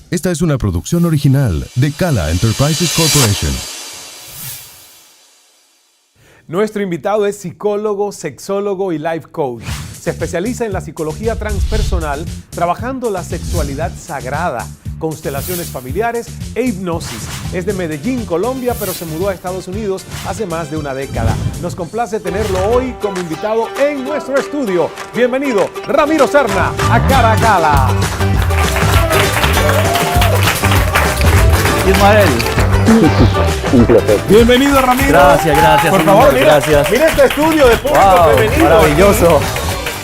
Esta es una producción original de Kala Enterprises Corporation. Nuestro invitado es psicólogo, sexólogo y life coach. Se especializa en la psicología transpersonal, trabajando la sexualidad sagrada, constelaciones familiares e hipnosis. Es de Medellín, Colombia, pero se mudó a Estados Unidos hace más de una década. Nos complace tenerlo hoy como invitado en nuestro estudio. Bienvenido, Ramiro Serna, a Cara a Cala. Ismael. Un placer. Bienvenido, Ramiro. Gracias. Por favor, mira, gracias. mira este estudio de público Wow, femenino. maravilloso.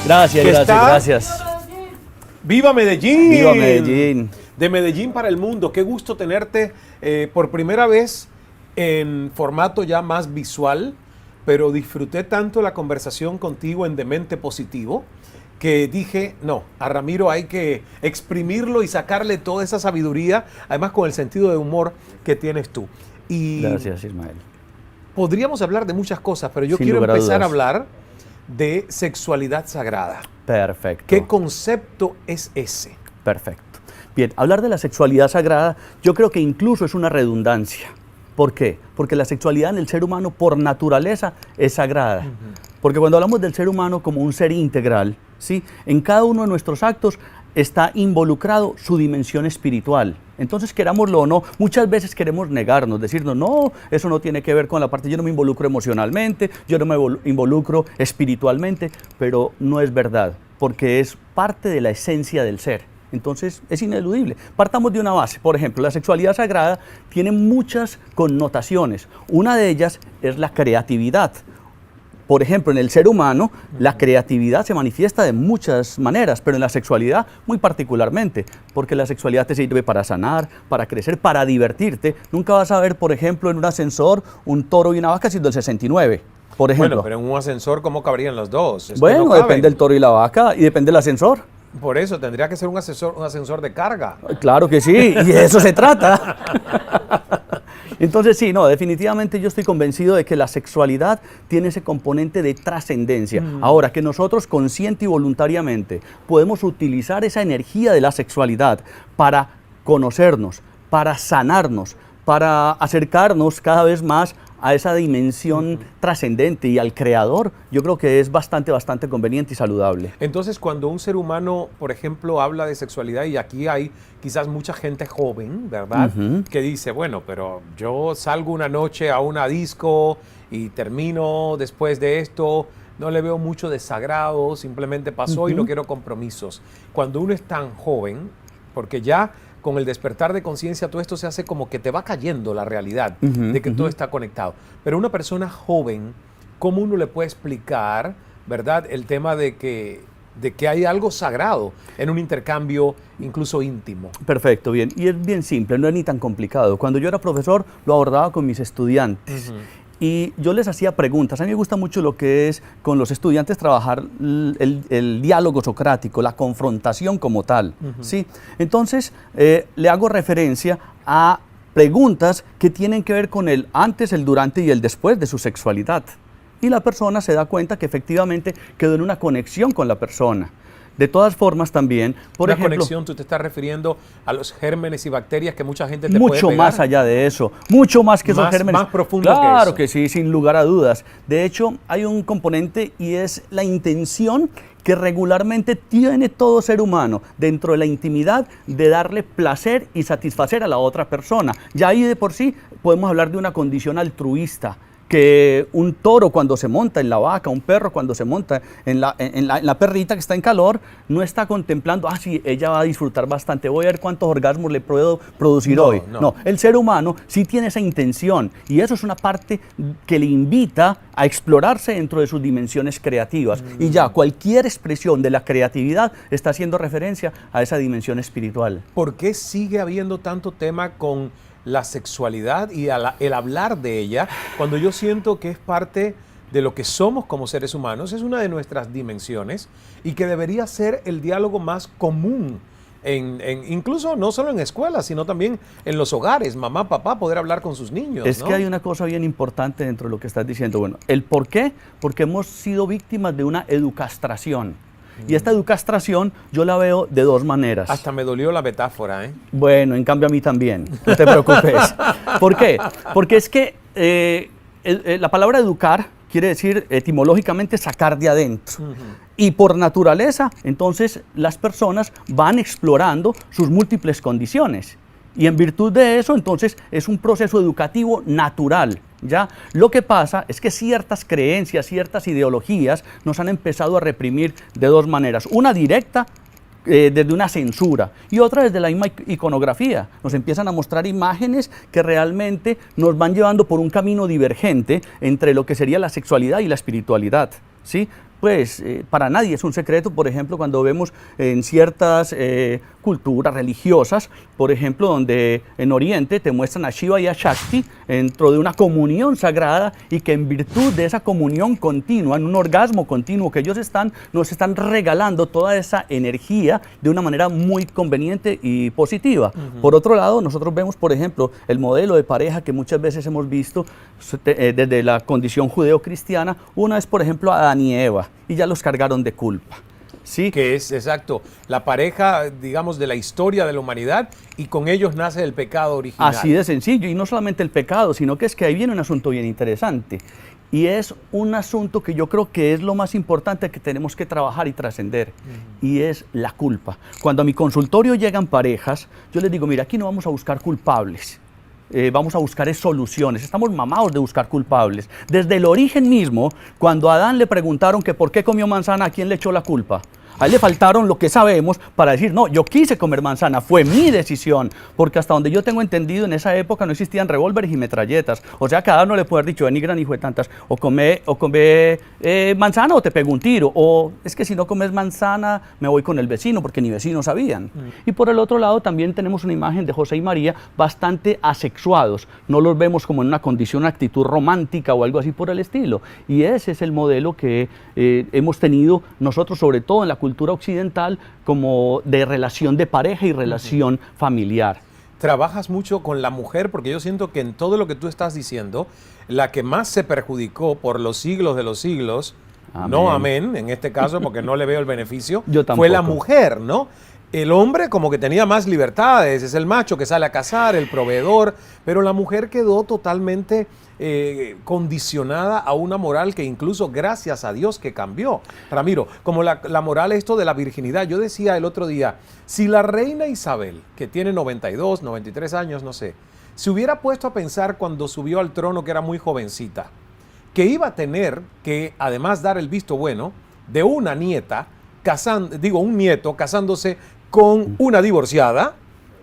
Gracias. Gracias. ¡Viva Medellín! Viva Medellín. De Medellín para el mundo. Qué gusto tenerte por primera vez en formato ya más visual, pero disfruté tanto la conversación contigo en Demente Positivo que dije, no, a Ramiro hay que exprimirlo y sacarle toda esa sabiduría, además con el sentido de humor que tienes tú. Y Gracias, Ismael. podríamos hablar de muchas cosas, pero yo Sin quiero lugar a empezar a dudas. hablar de sexualidad sagrada. Perfecto. ¿Qué concepto es ese? Perfecto. Bien, hablar de la sexualidad sagrada, yo creo que incluso es una redundancia. ¿Por qué? Porque la sexualidad en el ser humano por naturaleza es sagrada. Porque cuando hablamos del ser humano como un ser integral, ¿sí? En cada uno de nuestros actos está involucrado su dimensión espiritual. Entonces, querámoslo o no, muchas veces queremos negarnos, decirnos, no, eso no tiene que ver con la parte, yo no me involucro emocionalmente, yo no me involucro espiritualmente, pero no es verdad, porque es parte de la esencia del ser. Entonces, es ineludible. Partamos de una base. Por ejemplo, la sexualidad sagrada tiene muchas connotaciones. Una de ellas es la creatividad. Por ejemplo, en el ser humano, la creatividad se manifiesta de muchas maneras, pero en la sexualidad muy particularmente, porque la sexualidad te sirve para sanar, para crecer, para divertirte. Nunca vas a ver, por ejemplo, en un ascensor, un toro y una vaca siendo el 69, por ejemplo. Bueno, pero en un ascensor, ¿cómo cabrían los dos? Es que Bueno, no caben. depende del toro y la vaca y depende del ascensor. Por eso, tendría que ser un ascensor de carga. Claro que sí, y de eso se trata. Entonces sí, no, definitivamente yo estoy convencido de que la sexualidad tiene ese componente de trascendencia. Ahora, que nosotros consciente y voluntariamente podemos utilizar esa energía de la sexualidad para conocernos, para sanarnos, para acercarnos cada vez más a esa dimensión trascendente y al creador, yo creo que es bastante conveniente y saludable. Entonces, cuando un ser humano, por ejemplo, habla de sexualidad, y aquí hay quizás mucha gente joven, ¿verdad? Que dice, bueno, pero yo salgo una noche a una disco y termino después de esto, no le veo mucho de sagrado, simplemente pasó y no quiero compromisos. Cuando uno es tan joven, porque ya con el despertar de conciencia todo esto se hace como que te va cayendo la realidad de que todo está conectado. Pero una persona joven, ¿cómo uno le puede explicar, verdad, el tema de que hay algo sagrado en un intercambio incluso íntimo? Perfecto, bien. Y es bien simple, no es ni tan complicado. Cuando yo era profesor, lo abordaba con mis estudiantes. Y yo les hacía preguntas. A mí me gusta mucho lo que es con los estudiantes trabajar el diálogo socrático, la confrontación como tal. ¿Sí? Entonces, le hago referencia a preguntas que tienen que ver con el antes, el durante y el después de su sexualidad. Y la persona se da cuenta que efectivamente quedó en una conexión con la persona. De todas formas también, por ejemplo... Una conexión, tú te estás refiriendo a los gérmenes y bacterias que mucha gente te puede mucho pegar. más allá de eso, mucho más que esos gérmenes. Más profundo que eso. Claro que sí, sin lugar a dudas. De hecho, hay un componente y es la intención que regularmente tiene todo ser humano dentro de la intimidad de darle placer y satisfacer a la otra persona. Ya ahí de por sí podemos hablar de una condición altruista, que un toro cuando se monta en la vaca, un perro cuando se monta en la perrita que está en calor, no está contemplando, sí, ella va a disfrutar bastante, voy a ver cuántos orgasmos le puedo producir hoy. No, el ser humano sí tiene esa intención y eso es una parte que le invita a explorarse dentro de sus dimensiones creativas. Y ya cualquier expresión de la creatividad está haciendo referencia a esa dimensión espiritual. ¿Por qué sigue habiendo tanto tema con la sexualidad y el hablar de ella, cuando yo siento que es parte de lo que somos como seres humanos, es una de nuestras dimensiones y que debería ser el diálogo más común, incluso no solo en escuelas, sino también en los hogares, mamá, papá, poder hablar con sus niños? Es ¿no? que hay una cosa bien importante dentro de lo que estás diciendo. Bueno, ¿el por qué? Porque hemos sido víctimas de una educastración. Y esta educastración yo la veo de dos maneras. Hasta me dolió la metáfora, ¿eh? Bueno, en cambio a mí también, no te preocupes. ¿Por qué? Porque es que la palabra educar quiere decir etimológicamente sacar de adentro. Y por naturaleza, entonces las personas van explorando sus múltiples condiciones. Y en virtud de eso, entonces, es un proceso educativo natural, ¿ya? Lo que pasa es que ciertas creencias, ciertas ideologías nos han empezado a reprimir de dos maneras. Una directa, desde una censura, y otra desde la misma iconografía. Nos empiezan a mostrar imágenes que realmente nos van llevando por un camino divergente entre lo que sería la sexualidad y la espiritualidad, ¿sí? Pues para nadie es un secreto, por ejemplo, cuando vemos en ciertas culturas religiosas, por ejemplo, donde en Oriente te muestran a Shiva y a Shakti dentro de una comunión sagrada y que en virtud de esa comunión continua, en un orgasmo continuo que ellos nos están regalando toda esa energía de una manera muy conveniente y positiva. Por otro lado, nosotros vemos, por ejemplo, el modelo de pareja que muchas veces hemos visto desde la condición judeo-cristiana. Una es, por ejemplo, Adán y Eva, y ya los cargaron de culpa. Sí. Que es, exacto, la pareja, digamos, de la historia de la humanidad, y con ellos nace el pecado original. Así de sencillo, y no solamente el pecado, sino que es que ahí viene un asunto bien interesante, y es un asunto que yo creo que es lo más importante que tenemos que trabajar y trascender, y es la culpa. Cuando a mi consultorio llegan parejas, yo les digo, mira, aquí no vamos a buscar culpables, vamos a buscar soluciones. Estamos mamados de buscar culpables. Desde el origen mismo, cuando a Adán le preguntaron que por qué comió manzana, ¿a quién le echó la culpa? A él le faltaron lo que sabemos para decir, no, yo quise comer manzana, fue mi decisión, porque hasta donde yo tengo entendido, en esa época no existían revólveres y metralletas, o sea, cada uno le puede haber dicho, ni gran hijo de tantas, o come manzana o te pego un tiro, o es que si no comes manzana me voy con el vecino, porque ni vecinos sabían. Y por el otro lado también tenemos una imagen de José y María bastante asexuados, no los vemos como en una condición, una actitud romántica o algo así por el estilo, y ese es el modelo que hemos tenido nosotros, sobre todo en la cultura occidental, como de relación de pareja y relación familiar. Trabajas mucho con la mujer, porque yo siento que en todo lo que tú estás diciendo, la que más se perjudicó por los siglos de los siglos, amén. No amén, en este caso, porque no le veo el beneficio, fue la mujer, ¿no? El hombre como que tenía más libertades, es el macho que sale a cazar, el proveedor, pero la mujer quedó totalmente condicionada a una moral que incluso gracias a Dios que cambió. Ramiro, como la moral esto de la virginidad, yo decía el otro día, si la reina Isabel, que tiene 92, 93 años, no sé, se hubiera puesto a pensar cuando subió al trono, que era muy jovencita, que iba a tener que además dar el visto bueno de una nieta, un nieto casándose con una divorciada,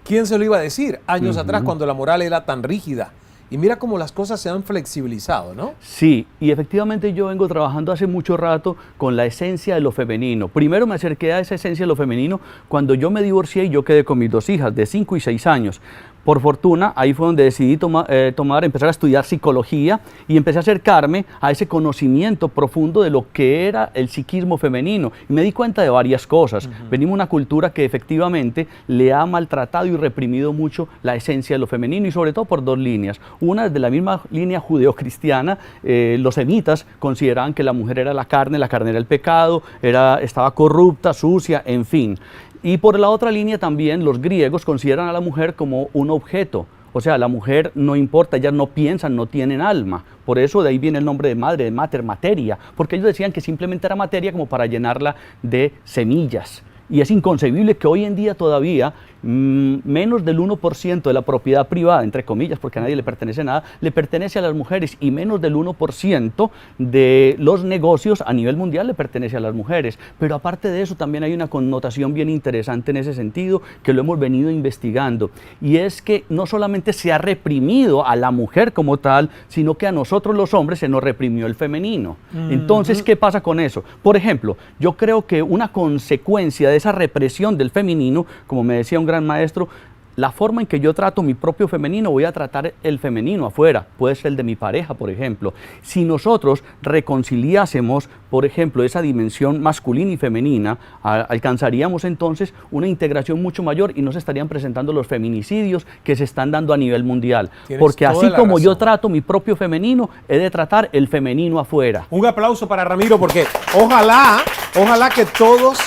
¿quién se lo iba a decir años atrás cuando la moral era tan rígida? Y mira cómo las cosas se han flexibilizado, ¿no? Sí, y efectivamente yo vengo trabajando hace mucho rato con la esencia de lo femenino. Primero me acerqué a esa esencia de lo femenino cuando yo me divorcié y yo quedé con mis dos hijas de 5 y 6 años. Por fortuna, ahí fue donde decidí empezar a estudiar psicología y empecé a acercarme a ese conocimiento profundo de lo que era el psiquismo femenino. Y me di cuenta de varias cosas. Venimos de una cultura que efectivamente le ha maltratado y reprimido mucho la esencia de lo femenino, y sobre todo por dos líneas. Una, desde la misma línea judeocristiana, los semitas consideraban que la mujer era la carne era el pecado, estaba corrupta, sucia, en fin. Y por la otra línea también los griegos consideran a la mujer como un objeto. O sea, la mujer no importa, ellas no piensan, no tienen alma. Por eso de ahí viene el nombre de madre, de mater, materia. Porque ellos decían que simplemente era materia como para llenarla de semillas. Y es inconcebible que hoy en día todavía menos del 1% de la propiedad privada, entre comillas, porque a nadie le pertenece nada, le pertenece a las mujeres, y menos del 1% de los negocios a nivel mundial le pertenece a las mujeres. Pero aparte de eso también hay una connotación bien interesante en ese sentido, que lo hemos venido investigando, y es que no solamente se ha reprimido a la mujer como tal, sino que a nosotros los hombres se nos reprimió el femenino. Entonces, ¿qué pasa con eso? Por ejemplo, yo creo que una consecuencia de esa represión del femenino, como me decía un gran maestro, la forma en que yo trato mi propio femenino, voy a tratar el femenino afuera, puede ser el de mi pareja, por ejemplo. Si nosotros reconciliásemos, por ejemplo, esa dimensión masculina y femenina, alcanzaríamos entonces una integración mucho mayor y no se estarían presentando los feminicidios que se están dando a nivel mundial. Porque así como yo trato mi propio femenino, he de tratar el femenino afuera. Un aplauso para Ramiro, porque ojalá Ojalá que todos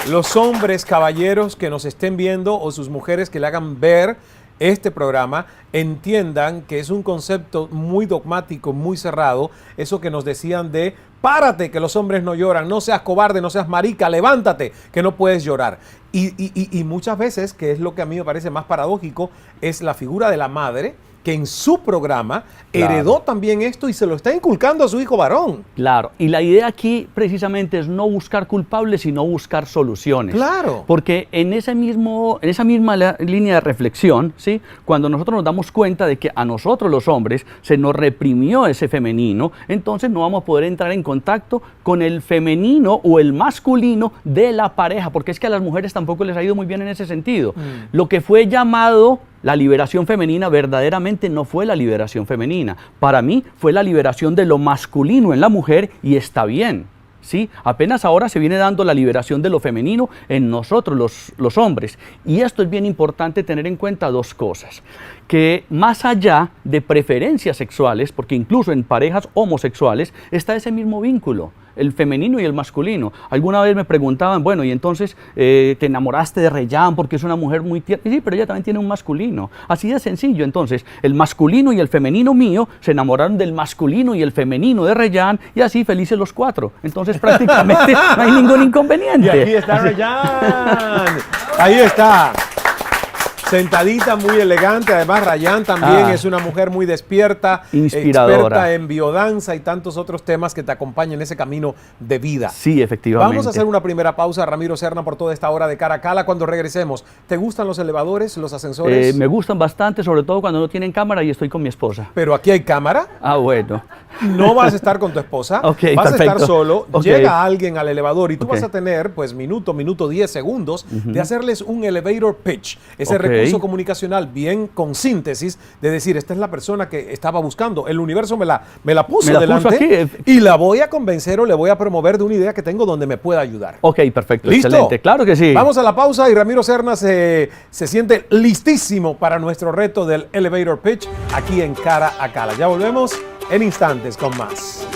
los hombres, caballeros que nos estén viendo o sus mujeres que le hagan ver este programa entiendan que es un concepto muy dogmático, muy cerrado. Eso que nos decían de párate, que los hombres no lloran, no seas cobarde, no seas marica, levántate, que no puedes llorar. Y muchas veces, que es lo que a mí me parece más paradójico, es la figura de la madre que en su programa heredó también esto y se lo está inculcando a su hijo varón. Claro, y la idea aquí precisamente es no buscar culpables, sino buscar soluciones. Claro. Porque en esa misma línea de reflexión, ¿sí? Cuando nosotros nos damos cuenta de que a nosotros los hombres se nos reprimió ese femenino, entonces no vamos a poder entrar en contacto con el femenino o el masculino de la pareja, porque es que a las mujeres tampoco les ha ido muy bien en ese sentido. Lo que fue llamado la liberación femenina verdaderamente no fue la liberación femenina. Para mí fue la liberación de lo masculino en la mujer y está bien. ¿Sí? Apenas ahora se viene dando la liberación de lo femenino en nosotros los hombres. Y esto es bien importante tener en cuenta dos cosas. Que más allá de preferencias sexuales, porque incluso en parejas homosexuales está ese mismo vínculo, el femenino y el masculino. Alguna vez me preguntaban, bueno, y entonces te enamoraste de Reyán porque es una mujer muy tierna. Sí, pero ella también tiene un masculino. Así de sencillo. Entonces, el masculino y el femenino mío se enamoraron del masculino y el femenino de Reyán y así felices los cuatro. Entonces, prácticamente no hay ningún inconveniente. Y aquí está Reyán. Ahí está. Sentadita, muy elegante. Además, Rayán también es una mujer muy despierta, inspiradora, experta en biodanza y tantos otros temas que te acompañan en ese camino de vida. Sí, efectivamente. Vamos a hacer una primera pausa, Ramiro Serna, por toda esta hora de Cara a Cala. Cuando regresemos, ¿te gustan los elevadores, los ascensores? Me gustan bastante, sobre todo cuando no tienen cámara y estoy con mi esposa. Pero aquí hay cámara. Ah, bueno. No vas a estar con tu esposa, Okay, vas perfecto. a estar solo, Okay. llega alguien al elevador y tú Okay. vas a tener pues minuto 10 segundos de hacerles un elevator pitch, ese Okay. recurso comunicacional bien con síntesis de decir, esta es la persona que estaba buscando, el universo me la puso Me la delante puso aquí. y la voy a convencer o le voy a promover de una idea que tengo donde me pueda ayudar. Ok, perfecto, ¿Listo? excelente, claro que sí. Vamos a la pausa y Ramiro Serna se siente listísimo para nuestro reto del elevator pitch aquí en Cara a Cala. Ya volvemos en instantes con más.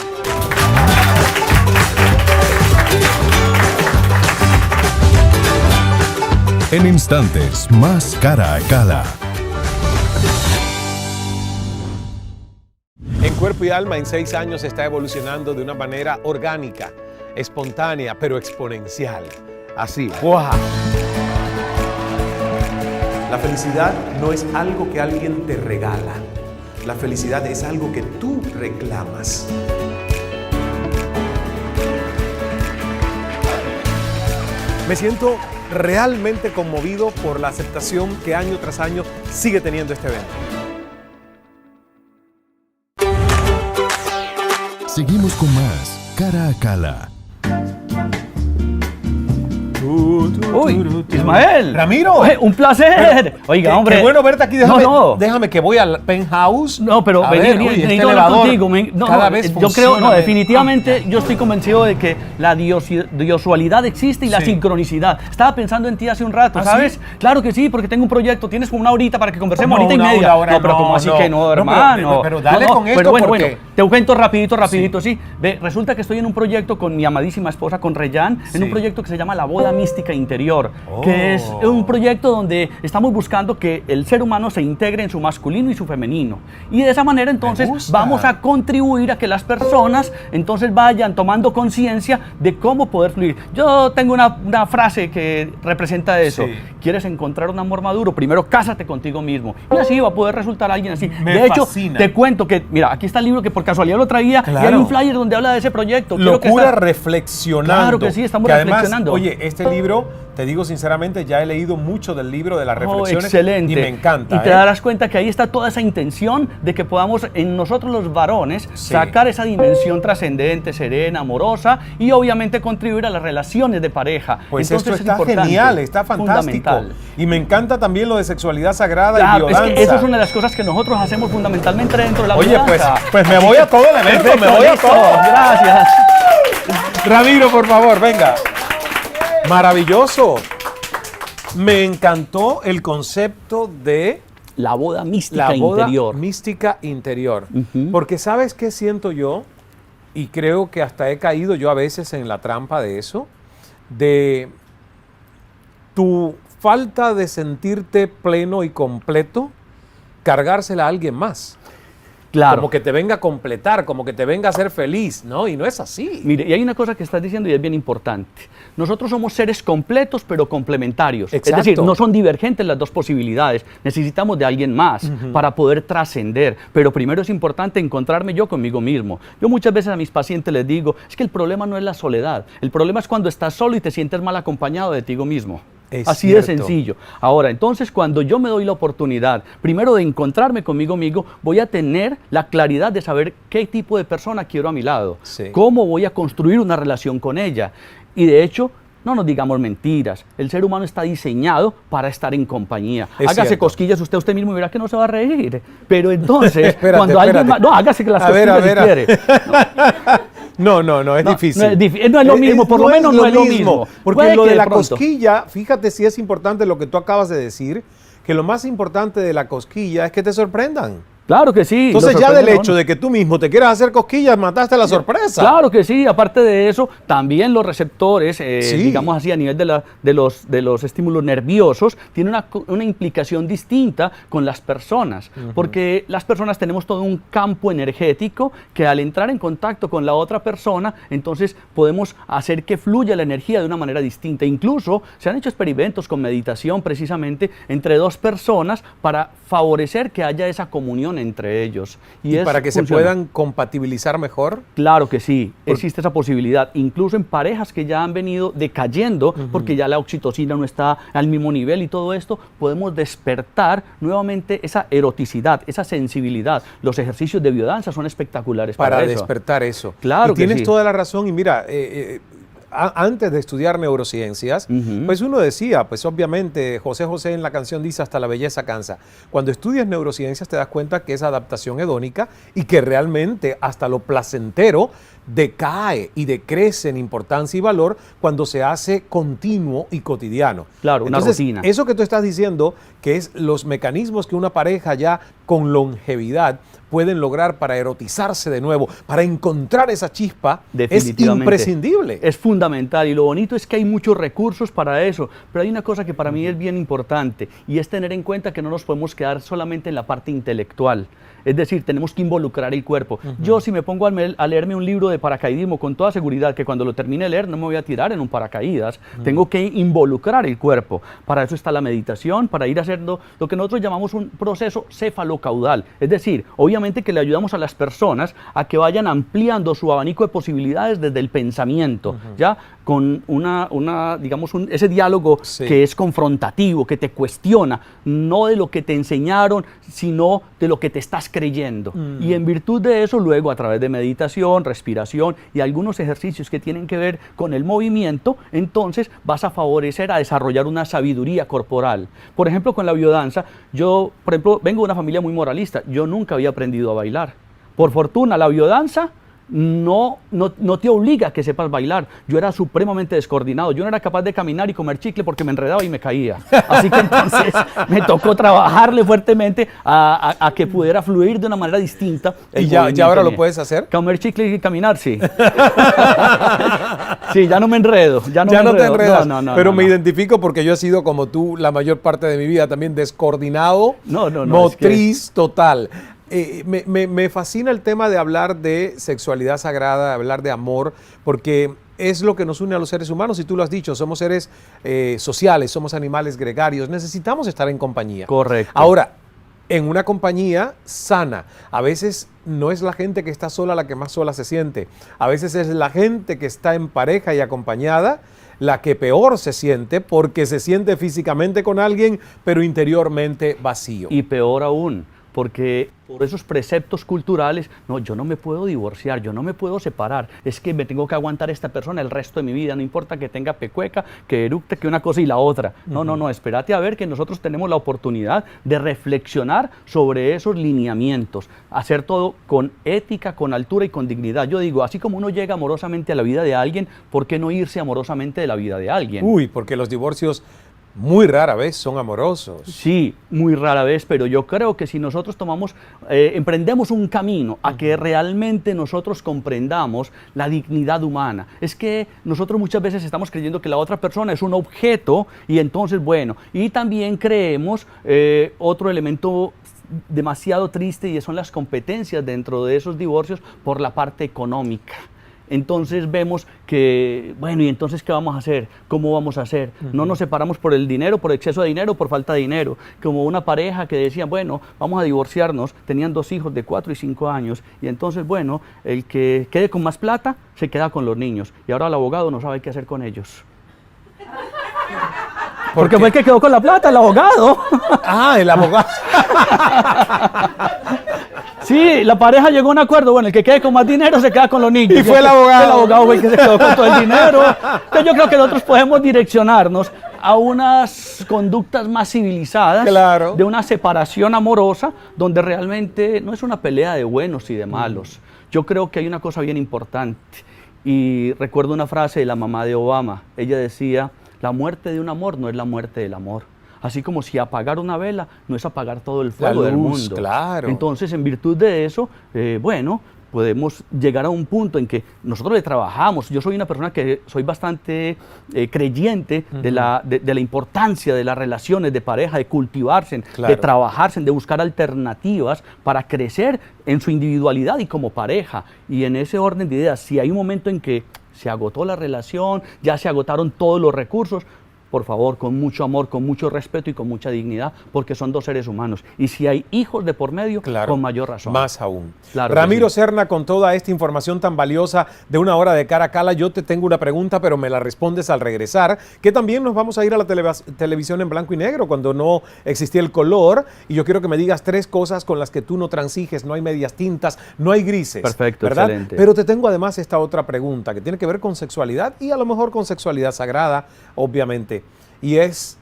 En instantes, más Cara a Cala. En Cuerpo y Alma, en 6 años está evolucionando de una manera orgánica, espontánea, pero exponencial. Así, ¡buah! La felicidad no es algo que alguien te regala. La felicidad es algo que tú reclamas. Me siento realmente conmovido por la aceptación que año tras año sigue teniendo este evento. Seguimos con más Cara a Cala. Uy, Ismael. Ramiro. Oye, un placer. Oiga, hombre. Qué bueno verte aquí. Déjame, No. déjame que voy al penthouse. No, pero A vení, ver, vení, uy, este necesito hablar elevador contigo. cada vez yo creo, funciona definitivamente yo estoy convencido de que la diosualidad existe y la Sí. sincronicidad. Estaba pensando en ti hace un rato, ¿Ah, ¿sabes? sí? Claro que sí, porque tengo un proyecto. Tienes como una horita para que conversemos, No, horita y una media. hora, no, pero no, como así no. que no, No, hermano. pero dale No, con esto pero bueno, porque- te cuento rapidito, sí. Ve, resulta que estoy en un proyecto con mi amadísima esposa, con Reyán, Sí. en un proyecto que se llama La Boda Mística Interior, que es Oh. un proyecto donde estamos buscando que el ser humano se integre en su masculino y su femenino. Y de esa manera entonces gusta. vamos a contribuir a que las personas entonces vayan tomando conciencia de cómo poder fluir. Yo tengo una frase que representa eso. Sí. ¿Quieres encontrar un amor maduro? Primero cásate contigo mismo. Y así va a poder resultar alguien así. Me de hecho, fascina. te cuento que, mira, aquí está el libro que por casualidad lo traía y hay Claro. un flyer donde habla de ese proyecto. Quiero que Locura está- reflexionando. Claro que sí, estamos que además, reflexionando. Oye, este libro, te digo sinceramente, ya he leído mucho del libro de las Oh, reflexiones. excelente. Y me encanta. Y te darás cuenta que ahí está toda esa intención de que podamos en nosotros los varones Sí. sacar esa dimensión trascendente, serena, amorosa y obviamente contribuir a las relaciones de pareja. Pues Entonces, esto es está importante, genial, está fantástico. fundamental. Y me encanta también lo de sexualidad sagrada Claro, y es biodanza. que eso es una de las cosas que nosotros hacemos fundamentalmente dentro de la Oye, biodanza. pues me voy a todo el evento, Perfecto, me voy a listo, todo. Gracias. Ramiro, por favor, venga. Maravilloso. Me encantó el concepto de La boda mística la boda interior. mística interior. Porque ¿sabes qué siento yo? y creo que hasta he caído yo a veces en la trampa de eso, de tu falta de sentirte pleno y completo, cargársela a alguien más. Claro. Como que te venga a completar, como que te venga a hacer feliz, ¿no? Y no es así. Mire, y hay una cosa que estás diciendo y es bien importante. Nosotros somos seres completos pero complementarios. Exacto. Es decir, no son divergentes las dos posibilidades. Necesitamos de alguien más para poder trascender. Pero primero es importante encontrarme yo conmigo mismo. Yo muchas veces a mis pacientes les digo, es que el problema no es la soledad. El problema es cuando estás solo y te sientes mal acompañado de ti mismo. Es Así cierto. de sencillo. Ahora, entonces, cuando yo me doy la oportunidad, primero de encontrarme conmigo mismo, voy a tener la claridad de saber qué tipo de persona quiero a mi lado, Sí. cómo voy a construir una relación con ella. Y de hecho, no nos digamos mentiras, el ser humano está diseñado para estar en compañía. Es Hágase cierto. cosquillas usted mismo y verá que no se va a reír. Pero entonces, Espérate, cuando alguien espérate. más... No, hágase que las A ver, cosquillas a si ver. quiere. No, es No, difícil. no es lo mismo, por lo menos no es lo mismo. Porque Puede lo que de de la pronto. cosquilla, fíjate si es importante lo que tú acabas de decir, que lo más importante de la cosquilla es que te sorprendan. Claro que sí. Entonces lo ya del sorprende a hecho uno. de que tú mismo te quieras hacer cosquillas, mataste la sorpresa. Claro que sí, aparte de eso, también los receptores, Sí. digamos así, a nivel de los estímulos nerviosos, tienen una implicación distinta con las personas, porque las personas tenemos todo un campo energético que al entrar en contacto con la otra persona, entonces podemos hacer que fluya la energía de una manera distinta. Incluso se han hecho experimentos con meditación precisamente entre dos personas para favorecer que haya esa comunión entre ellos. Y es- para que se funciona. puedan compatibilizar mejor. Claro que sí, existe esa posibilidad, incluso en parejas que ya han venido decayendo, porque ya la oxitocina no está al mismo nivel y todo esto, podemos despertar nuevamente esa eroticidad, esa sensibilidad. Los ejercicios de biodanza son espectaculares para eso. despertar eso. Claro y que tienes sí. toda la razón. Y mira, antes de estudiar neurociencias, pues uno decía, pues obviamente José José en la canción dice hasta la belleza cansa. Cuando estudias neurociencias te das cuenta que es adaptación hedónica y que realmente hasta lo placentero decae y decrece en importancia y valor cuando se hace continuo y cotidiano. Claro, una Entonces, rutina. eso que tú estás diciendo, que es los mecanismos que una pareja ya con longevidad pueden lograr para erotizarse de nuevo, para encontrar esa chispa, es Definitivamente. imprescindible. Es fundamental y lo bonito es que hay muchos recursos para eso, pero hay una cosa que para mí es bien importante y es tener en cuenta que no nos podemos quedar solamente en la parte intelectual. Es decir, tenemos que involucrar el cuerpo. Yo si me pongo a leerme un libro de paracaidismo, con toda seguridad que cuando lo termine de leer no me voy a tirar en un paracaídas. Tengo que involucrar el cuerpo. Para eso está la meditación, para ir haciendo lo que nosotros llamamos un proceso cefalocaudal. Es decir, obviamente que le ayudamos a las personas a que vayan ampliando su abanico de posibilidades desde el pensamiento, ¿ya? Con digamos, ese diálogo Sí. que es confrontativo, que te cuestiona, no de lo que te enseñaron, sino de lo que te estás creyendo. Y en virtud de eso, luego a través de meditación, respiración y algunos ejercicios que tienen que ver con el movimiento, entonces vas a favorecer a desarrollar una sabiduría corporal. Por ejemplo, con la biodanza, yo, por ejemplo, vengo de una familia muy moralista, yo nunca había aprendido a bailar. Por fortuna, la biodanza no te obliga a que sepas bailar. Yo era supremamente descoordinado. Yo no era capaz de caminar y comer chicle porque me enredaba y me caía. Así que entonces me tocó trabajarle fuertemente a que pudiera fluir de una manera distinta. el ¿Y ya movimiento ahora lo mío. puedes hacer? Comer chicle y caminar, sí. Sí, ya no me enredo. Ya no, Ya me no te enredo. enredas, No, pero no, me no. identifico porque yo he sido como tú la mayor parte de mi vida también descoordinado, No, motriz total. Me fascina el tema de hablar de sexualidad sagrada, de hablar de amor, porque es lo que nos une a los seres humanos y tú lo has dicho, somos seres sociales, somos animales gregarios, necesitamos estar en compañía. Correcto. Ahora, en una compañía sana, a veces no es la gente que está sola la que más sola se siente, a veces es la gente que está en pareja y acompañada la que peor se siente porque se siente físicamente con alguien, pero interiormente vacío. Y peor aún, porque por esos preceptos culturales, no, yo no me puedo divorciar, yo no me puedo separar, es que me tengo que aguantar a esta persona el resto de mi vida, no importa que tenga pecueca, que eructe, que una cosa y la otra. No, espérate a ver que nosotros tenemos la oportunidad de reflexionar sobre esos lineamientos, hacer todo con ética, con altura y con dignidad. Yo digo, así como uno llega amorosamente a la vida de alguien, ¿por qué no irse amorosamente de la vida de alguien? Uy, porque los divorcios muy rara vez son amorosos. Sí, muy rara vez, pero yo creo que si nosotros emprendemos un camino a que realmente nosotros comprendamos la dignidad humana, es que nosotros muchas veces estamos creyendo que la otra persona es un objeto y entonces, bueno, y también creemos otro elemento demasiado triste y son las competencias dentro de esos divorcios por la parte económica. Entonces vemos que, bueno, ¿y entonces qué vamos a hacer? ¿Cómo vamos a hacer? No nos separamos por el dinero, por exceso de dinero, por falta de dinero. Como una pareja que decía, bueno, vamos a divorciarnos, tenían 2 hijos de 4 y 5 años, y entonces, bueno, el que quede con más plata se queda con los niños, y ahora el abogado no sabe qué hacer con ellos. Porque fue el que quedó con la plata, el abogado. Ah, el abogado. Sí, la pareja llegó a un acuerdo, bueno, el que quede con más dinero se queda con los niños. Y fue el abogado. El abogado fue el que se quedó con todo el dinero. Entonces yo creo que nosotros podemos direccionarnos a unas conductas más civilizadas, claro, de una separación amorosa, donde realmente no es una pelea de buenos y de malos. Yo creo que hay una cosa bien importante, y recuerdo una frase de la mamá de Obama. Ella decía, la muerte de un amor no es la muerte del amor. Así como si apagar una vela no es apagar todo el fuego del mundo. Claro. Entonces, en virtud de eso, bueno, podemos llegar a un punto en que nosotros le trabajamos. Yo soy una persona que soy bastante creyente de la importancia de las relaciones de pareja, de cultivarse, claro, de trabajarse, de buscar alternativas para crecer en su individualidad y como pareja. Y en ese orden de ideas, si hay un momento en que se agotó la relación, ya se agotaron todos los recursos, por favor, con mucho amor, con mucho respeto y con mucha dignidad, porque son 2 seres humanos. Y si hay hijos de por medio, claro, con mayor razón. Más aún. Claro, Ramiro sí. Serna, con toda esta información tan valiosa de una hora de Cara a Cala, yo te tengo una pregunta, pero me la respondes al regresar, que también nos vamos a ir a la televisión en blanco y negro, cuando no existía el color, y yo quiero que me digas 3 cosas con las que tú no transiges, no hay medias tintas, no hay grises. Perfecto, ¿verdad? excelente. Pero te tengo además esta otra pregunta, que tiene que ver con sexualidad, y a lo mejor con sexualidad sagrada, obviamente. Y es,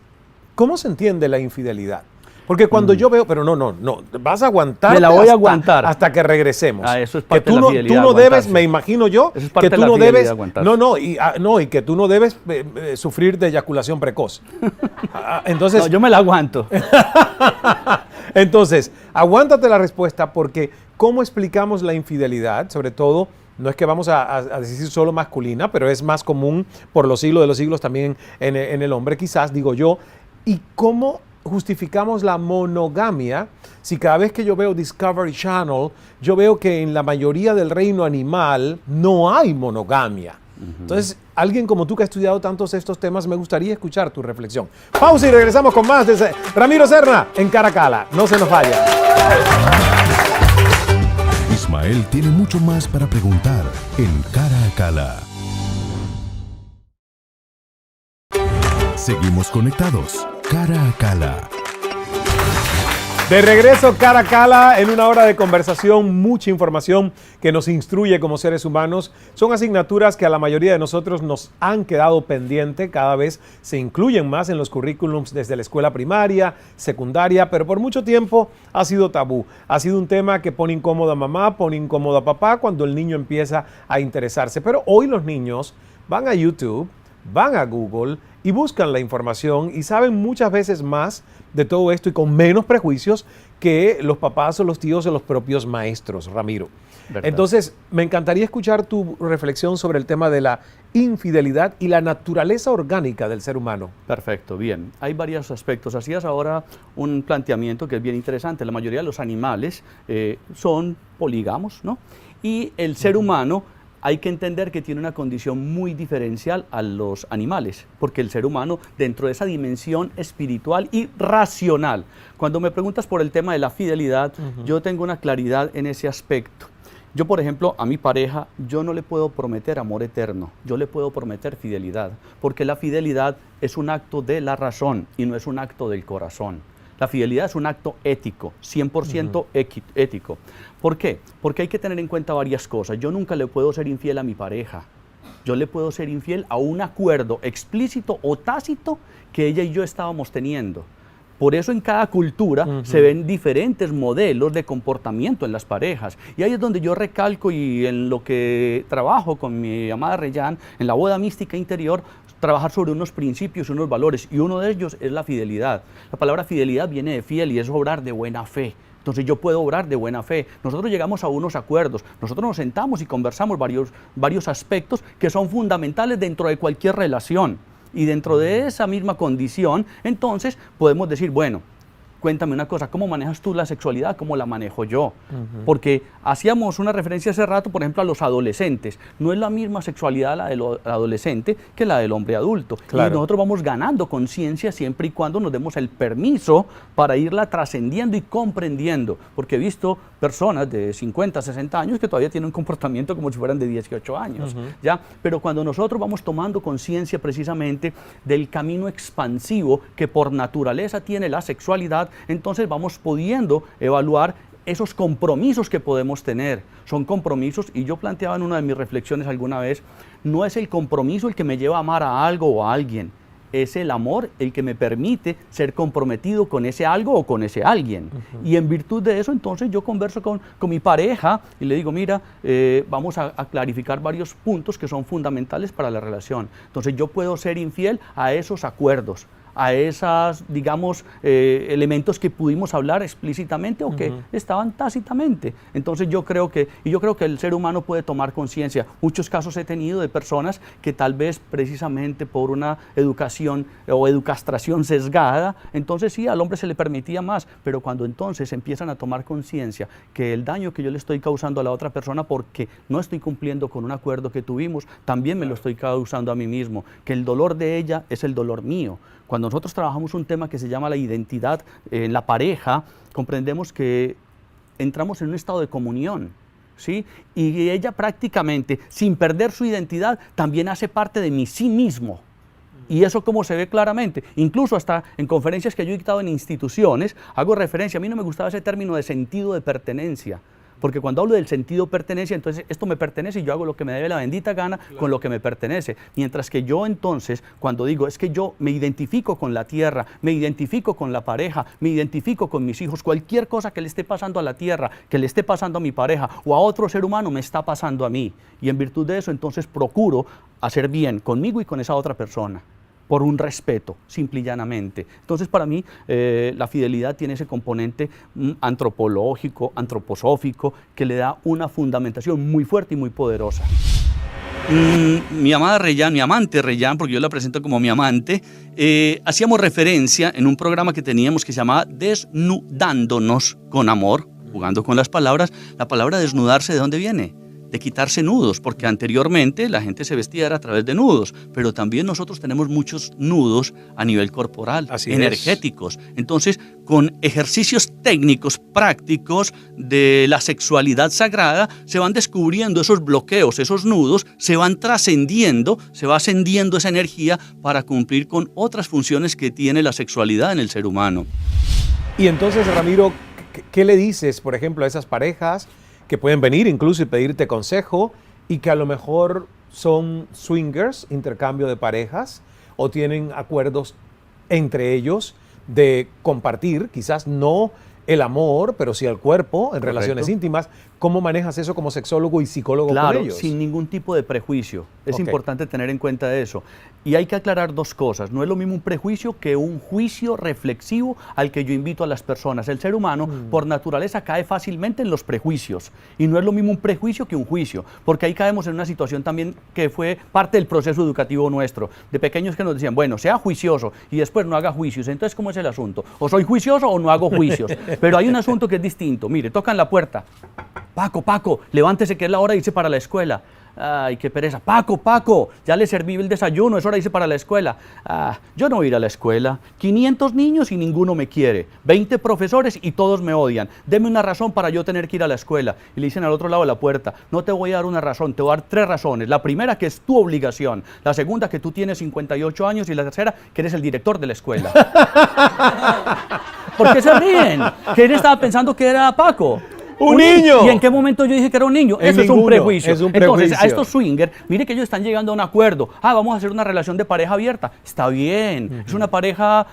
¿cómo se entiende la infidelidad? Porque cuando yo veo, pero no, vas a aguantar. Me la voy a aguantar. Hasta que regresemos. Ah, eso es parte que tú de la fidelidad, tú no debes, aguantarse. me imagino yo, Eso es parte que de tú la no fidelidad, debes, aguantarse. y que tú no debes sufrir de eyaculación precoz. Entonces, No, yo me la aguanto. entonces, aguántate la respuesta, porque ¿cómo explicamos la infidelidad? Sobre todo, no es que vamos a decir solo masculina, pero es más común por los siglos de los siglos también en el hombre, quizás, digo yo. ¿Y cómo justificamos la monogamia si cada vez que yo veo Discovery Channel, yo veo que en la mayoría del reino animal no hay monogamia? Entonces, alguien como tú que ha estudiado tantos estos temas, me gustaría escuchar tu reflexión. Pausa y regresamos con más de Ramiro Serna en Cara a Cala. No se nos vaya. Ismael tiene mucho más para preguntar en Cara a Cala. Seguimos conectados. Cara a Cala. De regreso Cara a Cala en una hora de conversación, mucha información que nos instruye como seres humanos. Son asignaturas que a la mayoría de nosotros nos han quedado pendiente, cada vez se incluyen más en los currículums desde la escuela primaria, secundaria, pero por mucho tiempo ha sido tabú. Ha sido un tema que pone incómodo a mamá, pone incómodo a papá cuando el niño empieza a interesarse. Pero hoy los niños van a YouTube, van a Google y buscan la información y saben muchas veces más de todo esto y con menos prejuicios que los papás o los tíos o los propios maestros, Ramiro. ¿Verdad? Entonces, me encantaría escuchar tu reflexión sobre el tema de la infidelidad y la naturaleza orgánica del ser humano. Perfecto, bien. Hay varios aspectos. Hacías ahora un planteamiento que es bien interesante. La mayoría de los animales son polígamos, ¿no? Y el ser humano, hay que entender que tiene una condición muy diferencial a los animales, porque el ser humano, dentro de esa dimensión espiritual y racional, cuando me preguntas por el tema de la fidelidad, yo tengo una claridad en ese aspecto. Yo, por ejemplo, a mi pareja, yo no le puedo prometer amor eterno, yo le puedo prometer fidelidad, porque la fidelidad es un acto de la razón y no es un acto del corazón. La fidelidad es un acto ético, 100% ético. ¿Por qué? Porque hay que tener en cuenta varias cosas. Yo nunca le puedo ser infiel a mi pareja. Yo le puedo ser infiel a un acuerdo explícito o tácito que ella y yo estábamos teniendo. Por eso en cada cultura se ven diferentes modelos de comportamiento en las parejas. Y ahí es donde yo recalco, y en lo que trabajo con mi amada Reyán, en la boda mística interior, trabajar sobre unos principios, unos valores, y uno de ellos es la fidelidad. La palabra fidelidad viene de fiel y es obrar de buena fe. Entonces yo puedo obrar de buena fe. Nosotros llegamos a unos acuerdos, nosotros nos sentamos y conversamos varios aspectos que son fundamentales dentro de cualquier relación. Y dentro de esa misma condición, entonces podemos decir, bueno, cuéntame una cosa, ¿cómo manejas tú la sexualidad? ¿Cómo la manejo yo? Porque hacíamos una referencia hace rato, por ejemplo, a los adolescentes. No es la misma sexualidad la del adolescente que la del hombre adulto. Claro. Y nosotros vamos ganando conciencia siempre y cuando nos demos el permiso para irla trascendiendo y comprendiendo. Porque he visto personas de 50, 60 años que todavía tienen un comportamiento como si fueran de 18 años. ¿Ya? Pero cuando nosotros vamos tomando conciencia precisamente del camino expansivo que por naturaleza tiene la sexualidad, entonces vamos pudiendo evaluar esos compromisos que podemos tener. Son compromisos, y yo planteaba en una de mis reflexiones alguna vez, no es el compromiso el que me lleva a amar a algo o a alguien, es el amor el que me permite ser comprometido con ese algo o con ese alguien. Y en virtud de eso, entonces yo converso con mi pareja y le digo, mira, vamos a clarificar varios puntos que son fundamentales para la relación. Entonces yo puedo ser infiel a esos acuerdos, a esos, digamos, elementos que pudimos hablar explícitamente o que estaban tácitamente. Entonces yo creo que el ser humano puede tomar conciencia. Muchos casos he tenido de personas que tal vez precisamente por una educación o educastración sesgada, entonces sí, al hombre se le permitía más, pero cuando entonces empiezan a tomar conciencia que el daño que yo le estoy causando a la otra persona porque no estoy cumpliendo con un acuerdo que tuvimos, también me lo estoy causando a mí mismo, que el dolor de ella es el dolor mío. Cuando nosotros trabajamos un tema que se llama la identidad en la pareja, comprendemos que entramos en un estado de comunión, ¿sí? Y ella prácticamente, sin perder su identidad, también hace parte de mi sí mismo. Y eso como se ve claramente, incluso hasta en conferencias que yo he dictado en instituciones, hago referencia, a mí no me gustaba ese término de sentido de pertenencia. Porque cuando hablo del sentido de pertenencia, entonces esto me pertenece y yo hago lo que me dé la bendita gana con lo que me pertenece. Mientras que yo entonces, cuando digo, es que yo me identifico con la tierra, me identifico con la pareja, me identifico con mis hijos, cualquier cosa que le esté pasando a la tierra, que le esté pasando a mi pareja o a otro ser humano, me está pasando a mí. Y en virtud de eso, entonces procuro hacer bien conmigo y con esa otra persona, por un respeto, simple y llanamente. Entonces, para mí, la fidelidad tiene ese componente antropológico, antroposófico, que le da una fundamentación muy fuerte y muy poderosa. Mi amada Reyán, mi amante Reyán, porque yo la presento como mi amante, hacíamos referencia en un programa que teníamos que se llamaba Desnudándonos con Amor, jugando con las palabras. La palabra desnudarse, ¿de dónde viene? De quitarse nudos, porque anteriormente la gente se vestía era a través de nudos, pero también nosotros tenemos muchos nudos a nivel corporal, energéticos. Entonces, con ejercicios técnicos, prácticos de la sexualidad sagrada, se van descubriendo esos bloqueos, esos nudos, se van trascendiendo, se va ascendiendo esa energía para cumplir con otras funciones que tiene la sexualidad en el ser humano. Y entonces, Ramiro, ¿qué le dices, por ejemplo, a esas parejas que pueden venir incluso y pedirte consejo y que a lo mejor son swingers, intercambio de parejas, o tienen acuerdos entre ellos de compartir, quizás no el amor, pero sí el cuerpo en relaciones íntimas? ¿Cómo manejas eso como sexólogo y psicólogo con ellos? Claro, sin ningún tipo de prejuicio. Es importante tener en cuenta eso. Y hay que aclarar dos cosas. No es lo mismo un prejuicio que un juicio reflexivo al que yo invito a las personas. El ser humano, por naturaleza, cae fácilmente en los prejuicios. Y no es lo mismo un prejuicio que un juicio. Porque ahí caemos en una situación también que fue parte del proceso educativo nuestro. De pequeños que nos decían, bueno, sea juicioso y después no haga juicios. Entonces, ¿cómo es el asunto? O soy juicioso o no hago juicios. Pero hay un asunto que es distinto. Mire, tocan la puerta. Paco, levántese que es la hora de irse para la escuela. Ay, qué pereza. Paco, ya le serví el desayuno, es hora de irse para la escuela. Yo no voy a ir a la escuela. 500 niños y ninguno me quiere. 20 profesores y todos me odian. Deme una razón para yo tener que ir a la escuela. Y le dicen al otro lado de la puerta, no te voy a dar una razón, te voy a dar 3 razones. La primera, que es tu obligación. La segunda, que tú tienes 58 años. Y la tercera, que eres el director de la escuela. ¿Por qué se ríen? ¿Quién estaba pensando que era Paco? ¡Un niño! ¿Y en qué momento yo dije que era un niño? En Eso es un ninguno, prejuicio. es un Entonces, prejuicio. a estos swingers, mire que ellos están llegando a un acuerdo. Vamos a hacer una relación de pareja abierta. Está bien. Es una pareja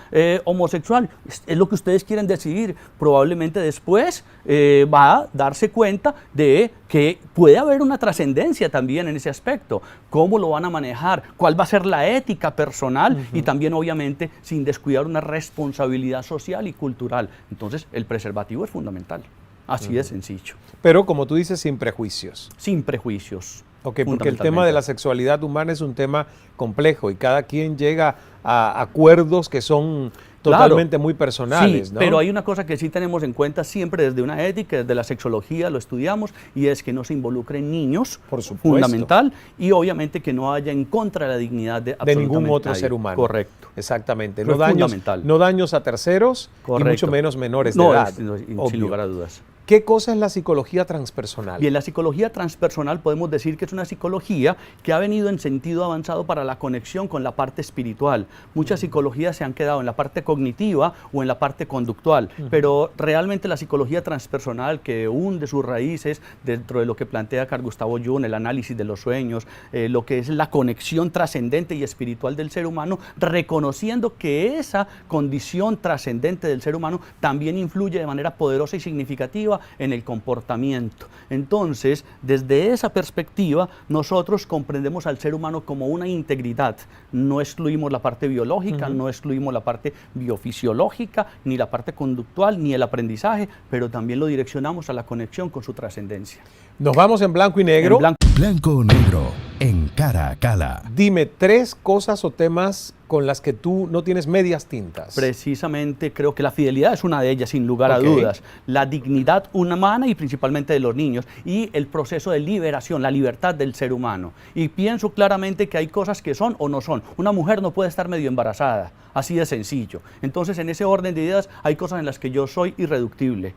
homosexual. Es lo que ustedes quieren decidir. Probablemente después va a darse cuenta de que puede haber una trascendencia también en ese aspecto. ¿Cómo lo van a manejar? ¿Cuál va a ser la ética personal? Y también, obviamente, sin descuidar una responsabilidad social y cultural. Entonces, el preservativo es fundamental. Así de sencillo. Pero como tú dices, sin prejuicios. Sin prejuicios. Ok, porque el tema de la sexualidad humana es un tema complejo y cada quien llega a acuerdos que son totalmente muy personales, sí, ¿no? pero hay una cosa que sí tenemos en cuenta siempre desde una ética, desde la sexología, lo estudiamos, y es que no se involucren niños, Por supuesto. fundamental, y obviamente que no haya en contra de la dignidad de ningún otro nadie. ser humano. Correcto. Exactamente. Eso No es daños, fundamental. no daños a terceros y Correcto. mucho menos menores de No, edad. sin obvio. lugar a dudas. ¿Qué cosa es la psicología transpersonal? Y en la psicología transpersonal podemos decir que es una psicología que ha venido en sentido avanzado para la conexión con la parte espiritual. Muchas psicologías se han quedado en la parte cognitiva o en la parte conductual, pero realmente la psicología transpersonal, que hunde sus raíces dentro de lo que plantea Carl Gustav Jung, el análisis de los sueños, lo que es la conexión trascendente y espiritual del ser humano, reconociendo que esa condición trascendente del ser humano también influye de manera poderosa y significativa en el comportamiento. Entonces, desde esa perspectiva, nosotros comprendemos al ser humano como una integridad. No excluimos la parte biológica, no excluimos la parte biofisiológica, ni la parte conductual, ni el aprendizaje, pero también lo direccionamos a la conexión con su trascendencia. Nos vamos en blanco y negro. En blanco. Blanco o negro, en cara a cara. Dime 3 cosas o temas con las que tú no tienes medias tintas. Precisamente creo que la fidelidad es una de ellas, sin lugar a Ok. dudas. La dignidad humana y principalmente de los niños, y el proceso de liberación, la libertad del ser humano. Y pienso claramente que hay cosas que son o no son. Una mujer no puede estar medio embarazada, así de sencillo. Entonces, en ese orden de ideas, hay cosas en las que yo soy irreductible.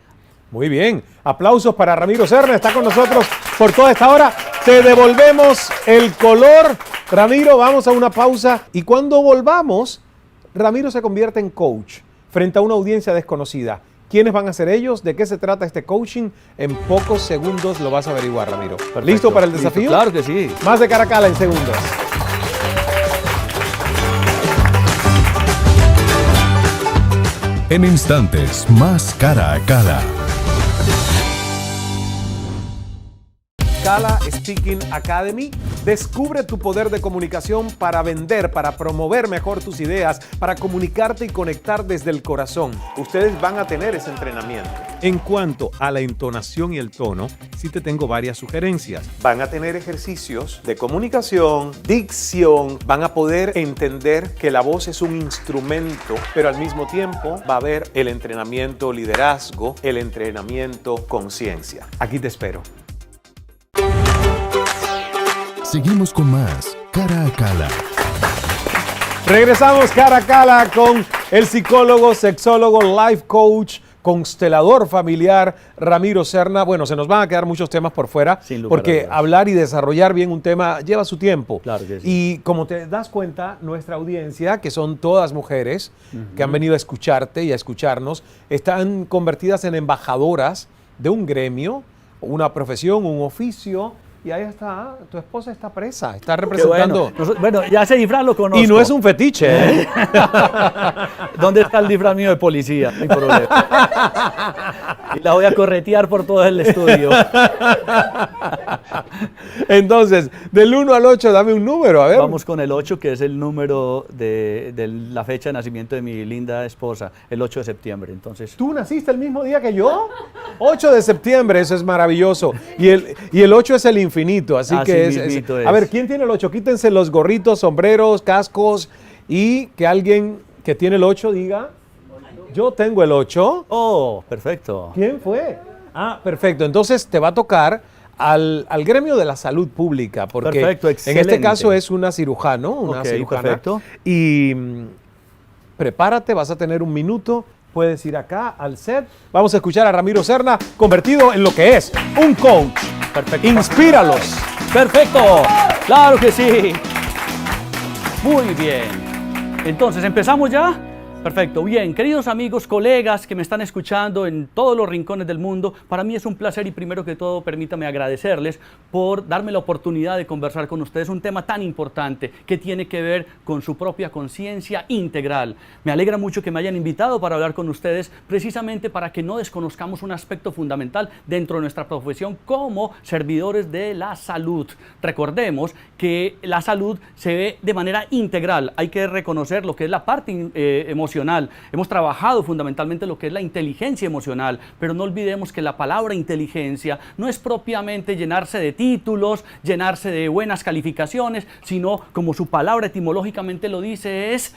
Muy bien. Aplausos para Ramiro Serna. Está con nosotros por toda esta hora. Te devolvemos el color. Ramiro, vamos a una pausa. Y cuando volvamos, Ramiro se convierte en coach frente a una audiencia desconocida. ¿Quiénes van a ser ellos? ¿De qué se trata este coaching? En pocos segundos lo vas a averiguar, Ramiro. Perfecto. ¿Listo para el Listo, desafío? claro que sí. Más de Caracala en segundos. En instantes, más cara a cara. Cala Speaking Academy. Descubre tu poder de comunicación para vender, para promover mejor tus ideas, para comunicarte y conectar desde el corazón. Ustedes van a tener ese entrenamiento. En cuanto a la entonación y el tono, sí te tengo varias sugerencias. Van a tener ejercicios de comunicación, dicción, van a poder entender que la voz es un instrumento, pero al mismo tiempo va a haber el entrenamiento liderazgo, el entrenamiento conciencia. Aquí te espero. Seguimos con más cara a cara. Regresamos cara a cara con el psicólogo, sexólogo, life coach, constelador familiar, Ramiro Serna. Bueno, se nos van a quedar muchos temas por fuera, Sin lugar a porque dudas. hablar y desarrollar bien un tema lleva su tiempo. Claro que sí. Y como te das cuenta, nuestra audiencia, que son todas mujeres que han venido a escucharte y a escucharnos, están convertidas en embajadoras de un gremio, una profesión, un oficio. Y ahí está, tu esposa está presa, está Qué representando. bueno, ya ese disfraz lo conozco. Y no es un fetiche, ¿eh? ¿Dónde está el disfraz mío de policía? No hay problema. Y la voy a corretear por todo el estudio. Entonces, del 1 al 8, dame un número, a ver. Vamos con el 8, que es el número de la fecha de nacimiento de mi linda esposa, el 8 de septiembre. Entonces, ¿Tú naciste el mismo día que yo? 8 de septiembre, eso es maravilloso. Y el 8 es el infinito, así Así que es. mismito A ver, es. ¿quién tiene el 8? Quítense los gorritos, sombreros, cascos y que alguien que tiene el 8 diga, yo tengo el 8. oh, perfecto. ¿Quién fue? Ah, perfecto. Entonces te va a tocar al gremio de la salud pública, porque Perfecto, en este excelente. caso es una cirujano, una Ok, cirujana. perfecto. Y prepárate, vas a tener un minuto, puedes ir acá al set. Vamos a escuchar a Ramiro Serna, convertido en lo que es, un coach. Perfecto. Inspíralos. Perfecto. Claro que sí. Muy bien. Entonces, ¿empezamos ya? Perfecto, bien, queridos amigos, colegas que me están escuchando en todos los rincones del mundo, para mí es un placer y primero que todo permítame agradecerles por darme la oportunidad de conversar con ustedes un tema tan importante que tiene que ver con su propia conciencia integral. Me alegra mucho que me hayan invitado para hablar con ustedes precisamente para que no desconozcamos un aspecto fundamental dentro de nuestra profesión como servidores de la salud. Recordemos que la salud se ve de manera integral, hay que reconocer lo que es la parte emocional. Hemos trabajado fundamentalmente lo que es la inteligencia emocional, pero no olvidemos que la palabra inteligencia no es propiamente llenarse de títulos, llenarse de buenas calificaciones, sino como su palabra etimológicamente lo dice, es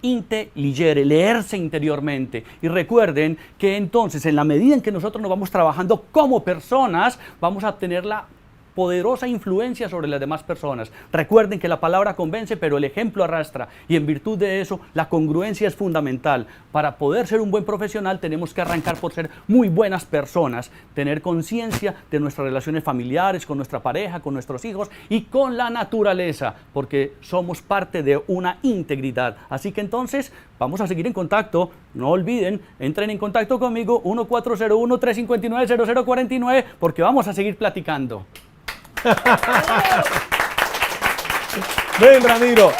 intelligere, leerse interiormente. Y recuerden que entonces en la medida en que nosotros nos vamos trabajando como personas, vamos a obtener la poderosa influencia sobre las demás personas. Recuerden que la palabra convence, pero el ejemplo arrastra, y en virtud de eso, la congruencia es fundamental. Para poder ser un buen profesional, tenemos que arrancar por ser muy buenas personas, tener conciencia de nuestras relaciones familiares, con nuestra pareja, con nuestros hijos y con la naturaleza, porque somos parte de una integridad. Así que entonces, vamos a seguir en contacto. No olviden, entren en contacto conmigo, 1401-359-0049, porque vamos a seguir platicando. Ven, Ramiro,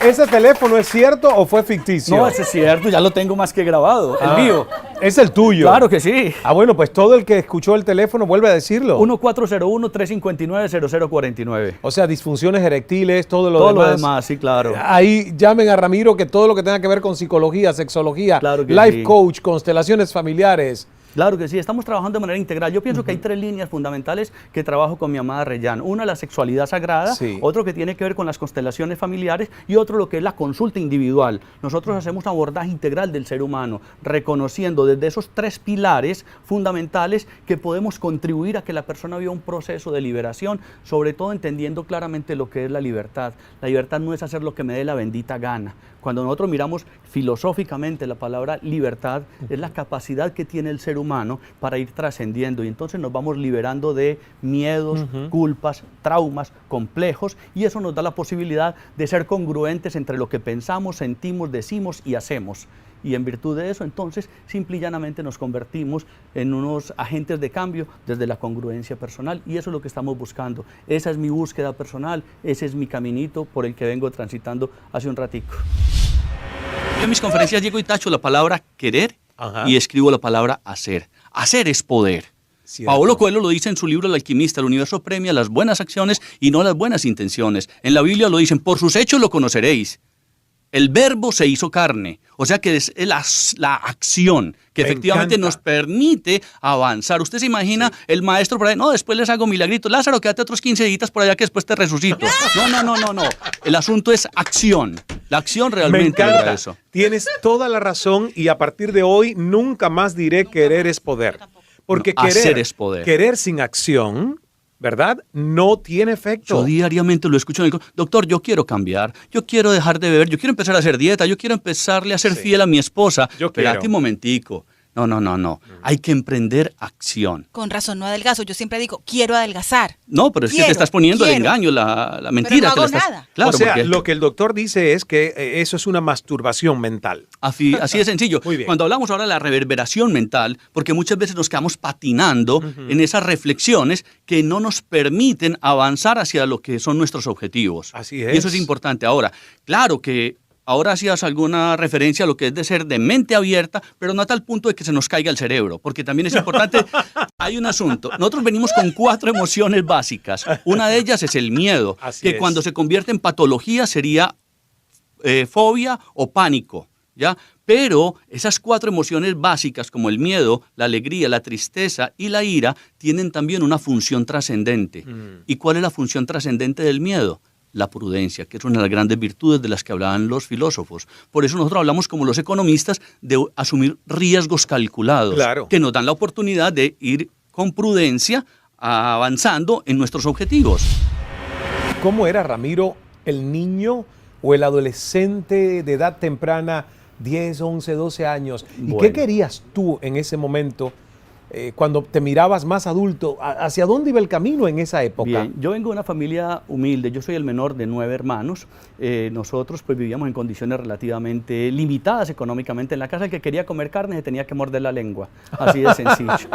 ¿ese teléfono es cierto o fue ficticio? No, ese es cierto, ya lo tengo más que grabado, el mío. Es el tuyo. Claro que sí. Bueno, pues todo el que escuchó el teléfono vuelve a decirlo. 1401-359-0049. O sea, disfunciones erectiles, todo lo Todo demás. lo demás, sí, claro. Ahí llamen a Ramiro, que todo lo que tenga que ver con psicología, sexología, Claro que life sí. coach, constelaciones familiares. Claro que sí, estamos trabajando de manera integral. Yo pienso que hay tres líneas fundamentales que trabajo con mi amada Reyán. Una, la sexualidad sagrada, Sí. otro que tiene que ver con las constelaciones familiares y otro lo que es la consulta individual. Nosotros hacemos un abordaje integral del ser humano, reconociendo desde esos tres pilares fundamentales que podemos contribuir a que la persona viva un proceso de liberación, sobre todo entendiendo claramente lo que es la libertad. La libertad no es hacer lo que me dé la bendita gana. Cuando nosotros miramos filosóficamente la palabra libertad, es la capacidad que tiene el ser humano para ir trascendiendo, y entonces nos vamos liberando de miedos, culpas, traumas, complejos, y eso nos da la posibilidad de ser congruentes entre lo que pensamos, sentimos, decimos y hacemos. Y en virtud de eso, entonces, simple y llanamente nos convertimos en unos agentes de cambio desde la congruencia personal, y eso es lo que estamos buscando. Esa es mi búsqueda personal, ese es mi caminito por el que vengo transitando hace un ratico. Yo en mis conferencias llego y tacho la palabra querer y escribo la palabra hacer. Hacer es poder. Cierto. Paulo Coelho lo dice en su libro El alquimista: el universo premia las buenas acciones y no las buenas intenciones. En la Biblia lo dicen: por sus hechos lo conoceréis. El verbo se hizo carne, o sea que es la acción que Me efectivamente encanta. nos permite avanzar. Usted se imagina el maestro por ahí, no, después les hago milagritos. Lázaro, quédate otros 15 días por allá que después te resucito. No. El asunto es acción. La acción Me realmente encanta. logra eso. Tienes toda la razón, y a partir de hoy nunca más diré querer es poder. Porque No, hacer es poder. Querer sin acción, ¿verdad? No tiene efecto. Yo diariamente lo escucho en el doctor, yo quiero cambiar, yo quiero dejar de beber, yo quiero empezar a hacer dieta, yo quiero empezarle a ser fiel a mi esposa. Yo Espérate quiero. un momentico. No. Hay que emprender acción. Con razón, no adelgazo. Yo siempre digo, quiero adelgazar. No, pero es que te Quiero, estás poniendo el quiero. engaño, la mentira. no que le hago estás... nada. Claro, O sea, porque lo que el doctor dice es que eso es una masturbación mental. así de sencillo. Muy bien. Cuando hablamos ahora de la reverberación mental, porque muchas veces nos quedamos patinando en esas reflexiones que no nos permiten avanzar hacia lo que son nuestros objetivos. Así Y es. eso es importante. Ahora, claro que ahora hacías alguna referencia a lo que es de ser de mente abierta, pero no a tal punto de que se nos caiga el cerebro, porque también es importante. Hay un asunto. Nosotros venimos con 4 emociones básicas. Una de ellas es el miedo, Así que es. cuando se convierte en patología sería fobia o pánico, ¿ya? Pero esas 4 emociones básicas, como el miedo, la alegría, la tristeza y la ira, tienen también una función trascendente. ¿Y cuál es la función trascendente del miedo? La prudencia, que es una de las grandes virtudes de las que hablaban los filósofos. Por eso nosotros hablamos, como los economistas, de asumir riesgos calculados, Claro. que nos dan la oportunidad de ir con prudencia avanzando en nuestros objetivos. ¿Cómo era, Ramiro, el niño o el adolescente de edad temprana, 10, 11, 12 años? ¿Y Bueno. qué querías tú en ese momento cuando te mirabas más adulto, ¿hacia dónde iba el camino en esa época? Bien, yo vengo de una familia humilde, yo soy el menor de 9 hermanos, nosotros pues vivíamos en condiciones relativamente limitadas económicamente en la casa, el que quería comer carne se tenía que morder la lengua, así de sencillo.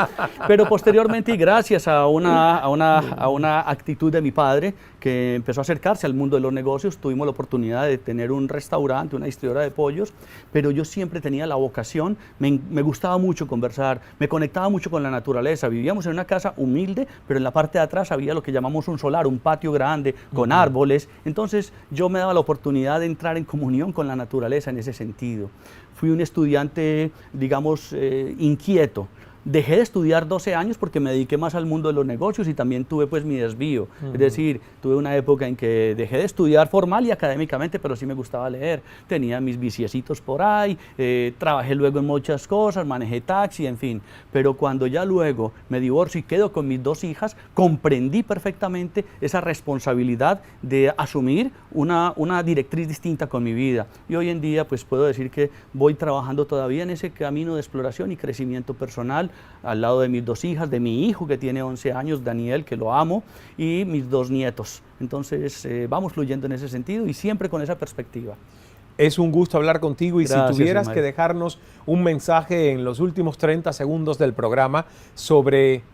Pero posteriormente y gracias a una actitud de mi padre que empezó a acercarse al mundo de los negocios, tuvimos la oportunidad de tener un restaurante, una distribuidora de pollos, pero yo siempre tenía la vocación, me gustaba mucho conversar, me conectaba mucho con la naturaleza. Vivíamos en una casa humilde, pero en la parte de atrás había lo que llamamos un solar, un patio grande con árboles. Entonces yo me daba la oportunidad de entrar en comunión con la naturaleza en ese sentido. Fui un estudiante, digamos, inquieto. Dejé de estudiar 12 años porque me dediqué más al mundo de los negocios y también tuve pues mi desvío. Es decir, tuve una época en que dejé de estudiar formal y académicamente, pero sí me gustaba leer. Tenía mis viciecitos por ahí, trabajé luego en muchas cosas, manejé taxi, en fin. Pero cuando ya luego me divorcio y quedo con mis 2 hijas, comprendí perfectamente esa responsabilidad de asumir una directriz distinta con mi vida. Y hoy en día pues puedo decir que voy trabajando todavía en ese camino de exploración y crecimiento personal, al lado de mis 2 hijas, de mi hijo que tiene 11 años, Daniel, que lo amo, y mis 2 nietos. Entonces vamos fluyendo en ese sentido y siempre con esa perspectiva. Es un gusto hablar contigo y Gracias, si tuvieras Ismael, que dejarnos un mensaje en los últimos 30 segundos del programa sobre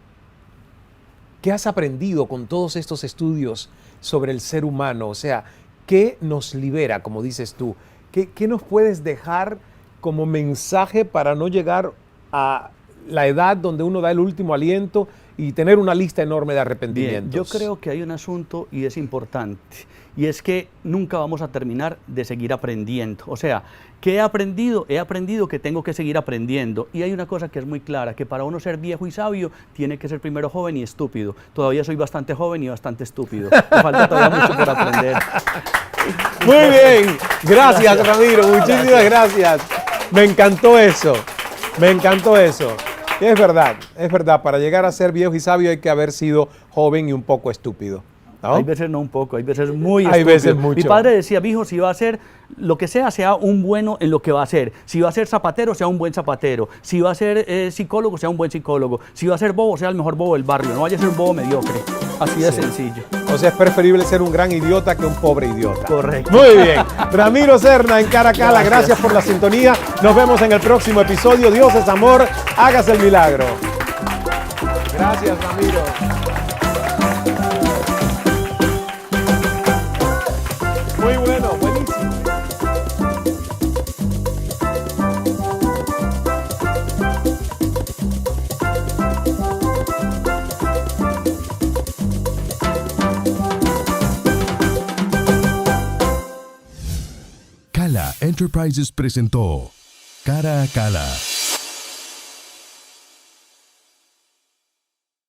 qué has aprendido con todos estos estudios sobre el ser humano, o sea, ¿qué nos libera, como dices tú? ¿Qué nos puedes dejar como mensaje para no llegar a la edad donde uno da el último aliento y tener una lista enorme de arrepentimientos? Bien, yo creo que hay un asunto y es importante, y es que nunca vamos a terminar de seguir aprendiendo. O sea, ¿qué he aprendido? He aprendido que tengo que seguir aprendiendo. Y hay una cosa que es muy clara, que para uno ser viejo y sabio, tiene que ser primero joven y estúpido. Todavía soy bastante joven y bastante estúpido. Me falta todavía mucho por aprender. Muy bien, gracias Ramiro, muchísimas gracias. Me encantó eso, me encantó eso. Es verdad, para llegar a ser viejo y sabio hay que haber sido joven y un poco estúpido, ¿no? Hay veces no un poco, hay veces muy Hay estúpido. veces mucho. Mi padre decía, mijo, si va a hacer lo que sea un bueno en lo que va a hacer. Si va a ser zapatero, sea un buen zapatero. Si va a ser psicólogo, sea un buen psicólogo. Si va a ser bobo, sea el mejor bobo del barrio. No vaya a ser un bobo mediocre. Así de sencillo. O sea, es preferible ser un gran idiota que un pobre idiota. Correcto. Muy bien. Ramiro Serna en Cara a Cara, gracias por la sintonía. Nos vemos en el próximo episodio. Dios es amor, hágase el milagro. Gracias, Ramiro. Muy bueno, buenísimo. Cala Enterprises presentó Cara a Cara.